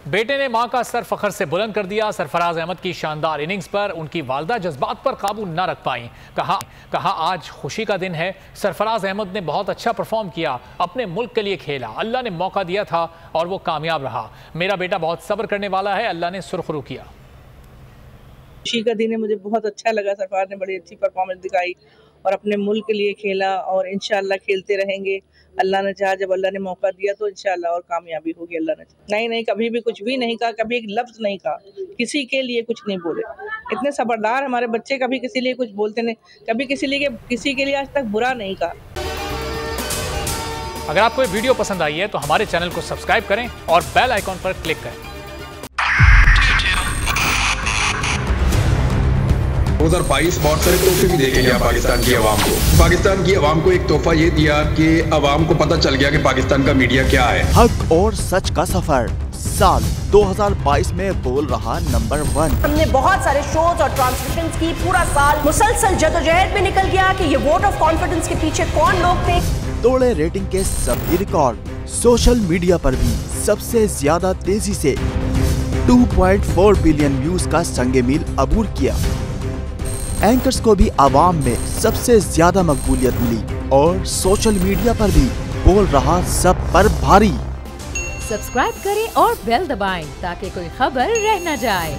बेटे ने मां का सर फखर से बुलंद कर दिया। सरफराज अहमद की शानदार इनिंग्स पर उनकी वालदा जज्बात पर काबू न रख पाई। कहा आज खुशी का दिन है। सरफराज अहमद ने बहुत अच्छा परफॉर्म किया, अपने मुल्क के लिए खेला, अल्लाह ने मौका दिया था और वो कामयाब रहा। मेरा बेटा बहुत सब्र करने वाला है, अल्लाह ने सुरखरू किया। खुशी का दिन है, मुझे बहुत अच्छा लगा। सरफराज ने बड़ी अच्छी परफॉर्मेंस दिखाई और अपने मुल्क के लिए खेला और इंशाल्लाह खेलते रहेंगे। अल्लाह ने चाहा, जब अल्लाह ने मौका दिया तो इंशाल्लाह और कामयाबी होगी। अल्लाह ने नहीं कभी भी कुछ भी नहीं कहा, कभी एक लफ्ज नहीं कहा, किसी के लिए कुछ नहीं बोले। इतने सबरदार हमारे बच्चे, कभी किसी लिए कुछ बोलते नहीं, कभी किसी के लिए आज तक बुरा नहीं कहा। अगर आपको ये वीडियो पसंद आई है तो हमारे चैनल को सब्सक्राइब करें और बेल आइकॉन पर क्लिक करें। 2022 बहुत सारे तोहफे भी देके गया पाकिस्तान की आवाम को। पाकिस्तान की आवाम को एक तोहफा ये दिया कि आवाम को पता चल गया कि पाकिस्तान का मीडिया क्या है। हक और सच का सफर साल 2022 में बोल रहा नंबर 1। हमने बहुत सारे शोज और ट्रांसमिशंस की, पूरा साल मुसलसल जदोजहद में निकल गया कि ये वोट ऑफ कॉन्फिडेंस के पीछे कौन लोग थे। तोड़े रेटिंग के सभी रिकॉर्ड। सोशल मीडिया पर भी सबसे ज्यादा तेजी से 2.4 बिलियन व्यूज का संगे मील अबूर किया। एंकर्स को भी आवाम में सबसे ज्यादा मकबूलियत मिली और सोशल मीडिया पर भी बोल रहा सब पर भारी। सब्सक्राइब करें और बेल दबाएं ताकि कोई खबर रह न जाए।